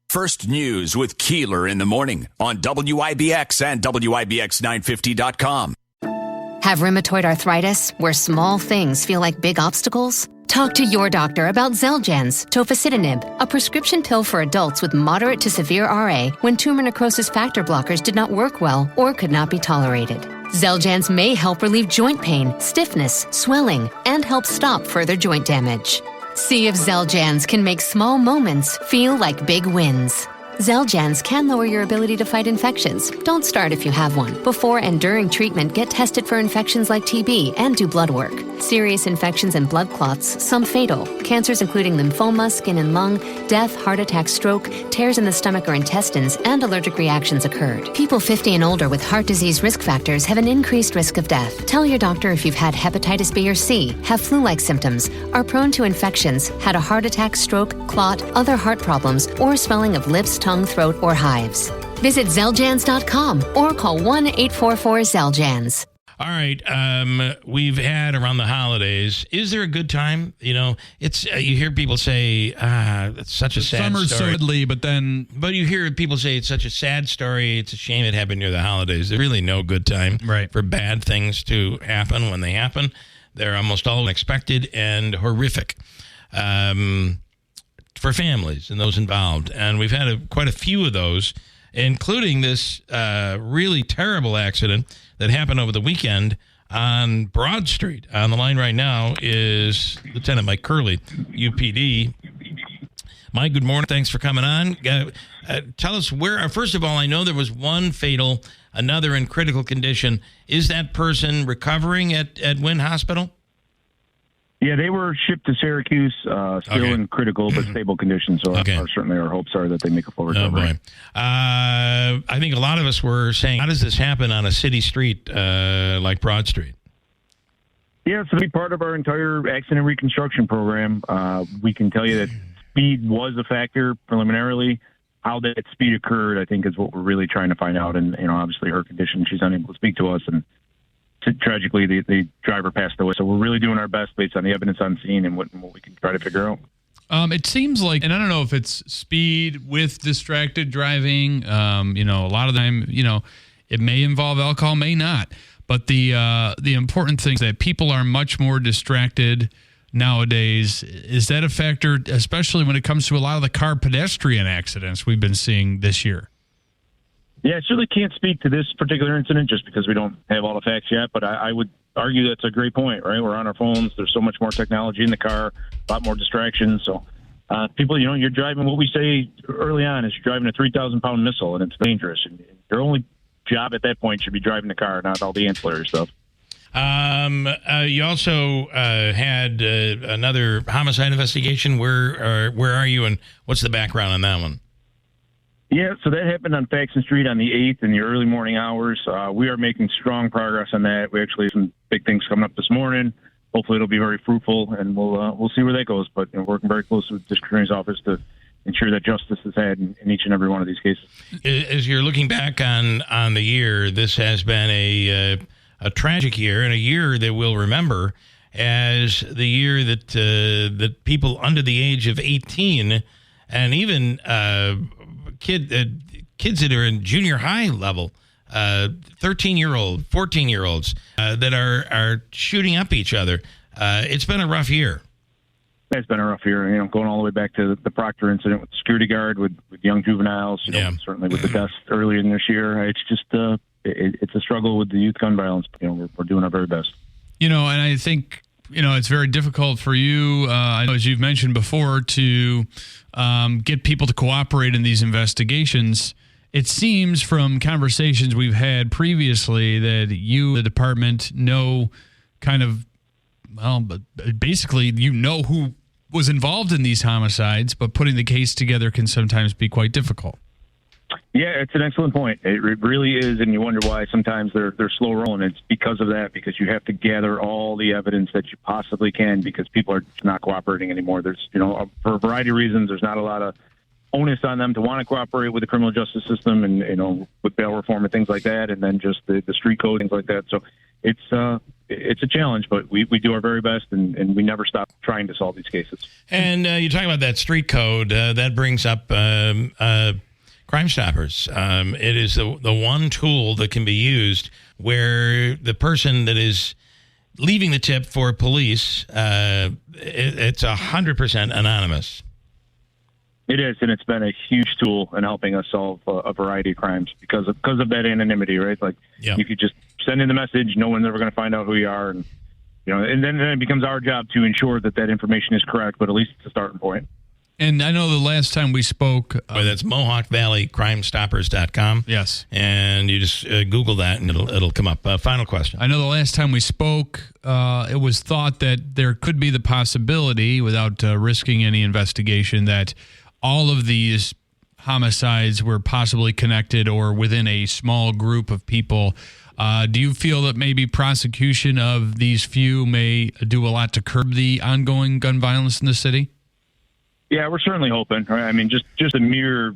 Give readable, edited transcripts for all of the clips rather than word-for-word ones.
First News with Keeler in the morning on WIBX and WIBX950.com. Have rheumatoid arthritis, where small things feel like big obstacles? Talk to your doctor about Xeljanz, tofacitinib, a prescription pill for adults with moderate to severe RA when tumor necrosis factor blockers did not work well or could not be tolerated. Xeljanz may help relieve joint pain, stiffness, swelling, and help stop further joint damage. See if Xeljanz can make small moments feel like big wins. Xeljanz can lower your ability to fight infections. Don't start if you have one. Before and during treatment, get tested for infections like TB and do blood work. Serious infections and blood clots, some fatal. Cancers including lymphoma, skin and lung, death, heart attack, stroke, tears in the stomach or intestines, and allergic reactions occurred. People 50 and older with heart disease risk factors have an increased risk of death. Tell your doctor if you've had hepatitis B or C, have flu-like symptoms, are prone to infections, had a heart attack, stroke, clot, other heart problems, or swelling of lips, tongue, throat, or hives. Visit Xeljanz.com or call 1-844-XELJANZ. All right, we've had around the holidays. Is there a good time? You know, it's you hear people say, it's such a sad summer's story. Summer's but you hear people say it's such a sad story. It's a shame it happened near the holidays. There's really no good time for bad things to happen when they happen. They're almost all unexpected and horrific for families and those involved. And we've had quite a few of those, including this really terrible accident that happened over the weekend on Broad Street. On the line right now is Lieutenant Mike Curley, UPD. Mike, good morning. Thanks for coming on. Tell us where, first of all, I know there was one fatal, another in critical condition. Is that person recovering at Wynn Hospital? Yeah, they were shipped to Syracuse, still in critical but stable condition. So certainly our hopes are that they make a full recovery. Oh, boy. I think a lot of us were saying, how does this happen on a city street like Broad Street? Yeah, so to be part of our entire accident reconstruction program, we can tell you that speed was a factor preliminarily. How that speed occurred, I think, is what we're really trying to find out. And, you know, obviously her condition, she's unable to speak to us. And tragically, the driver passed away. So we're really doing our best based on the evidence on scene and what we can try to figure out. It seems like, and I don't know if it's speed with distracted driving. You know, a lot of the time, you know, it may involve alcohol, may not. But the important thing is that people are much more distracted nowadays. Is that a factor, especially when it comes to a lot of the car pedestrian accidents we've been seeing this year? Yeah, I certainly can't speak to this particular incident just because we don't have all the facts yet, but I would argue that's a great point, right? We're on our phones. There's so much more technology in the car, a lot more distractions. So people, you know, you're driving, what we say early on is you're driving a 3,000-pound missile, and it's dangerous. And your only job at that point should be driving the car, not all the ancillary stuff. You also had another homicide investigation. Where are you, and what's the background on that one? Yeah, so that happened on Faxon Street on the 8th in the early morning hours. We are making strong progress on that. We actually have some big things coming up this morning. Hopefully it'll be very fruitful, and we'll see where that goes. But you know, working very closely with the District Attorney's Office to ensure that justice is had in each and every one of these cases. As you're looking back on the year, this has been a tragic year, and a year that we'll remember as the year that people under the age of 18 and even kids that are in junior high level, 13-year-old, 14-year-olds that are shooting up each other. It's been a rough year. It's been a rough year, you know, going all the way back to the Proctor incident with the security guard, with young juveniles, you know, certainly with the deaths earlier in this year. It's just it's a struggle with the youth gun violence. You know, we're doing our very best. You know, and I think, you know, it's very difficult for you, as you've mentioned before, to get people to cooperate in these investigations. It seems from conversations we've had previously that you, the department, know kind of, well, but basically you know who was involved in these homicides, but putting the case together can sometimes be quite difficult. Yeah, it's an excellent point. It really is, and you wonder why sometimes they're slow rolling. It's because of that, because you have to gather all the evidence that you possibly can, because people are not cooperating anymore. There's, you know, for a variety of reasons, there's not a lot of onus on them to want to cooperate with the criminal justice system and, you know, with bail reform and things like that, and then just the street code, things like that. So it's it's a challenge, but we do our very best, and we never stop trying to solve these cases. And you talk about that street code. That brings up Crime Stoppers. It is the one tool that can be used where the person that is leaving the tip for police, it's 100% anonymous. It is, and it's been a huge tool in helping us solve a variety of crimes because of that anonymity, right? Like, you could just send in the message, no one's ever going to find out who you are, and and then it becomes our job to ensure that information is correct, but at least it's a starting point. And I know the last time we spoke... that's Mohawk Valley CrimeStoppers.com. Yes. And you just Google that, and it'll come up. Final question. I know the last time we spoke, it was thought that there could be the possibility, without risking any investigation, that all of these homicides were possibly connected or within a small group of people. Do you feel that maybe prosecution of these few may do a lot to curb the ongoing gun violence in the city? Yeah, we're certainly hoping. Right? I mean, just the mere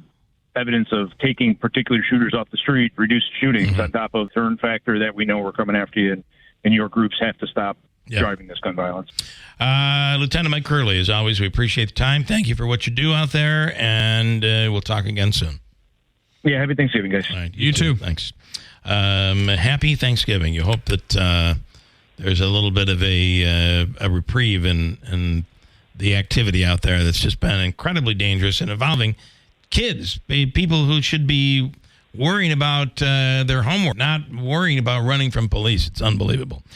evidence of taking particular shooters off the street, reduced shootings on top of the third factor that we know we're coming after you, and your groups have to stop driving this gun violence. Lieutenant Mike Curley, as always, we appreciate the time. Thank you for what you do out there, and we'll talk again soon. Yeah, happy Thanksgiving, guys. All right, you too. Thanks. Happy Thanksgiving. You hope that there's a little bit of a reprieve in the activity out there that's just been incredibly dangerous and involving kids, people who should be worrying about their homework, not worrying about running from police. It's unbelievable.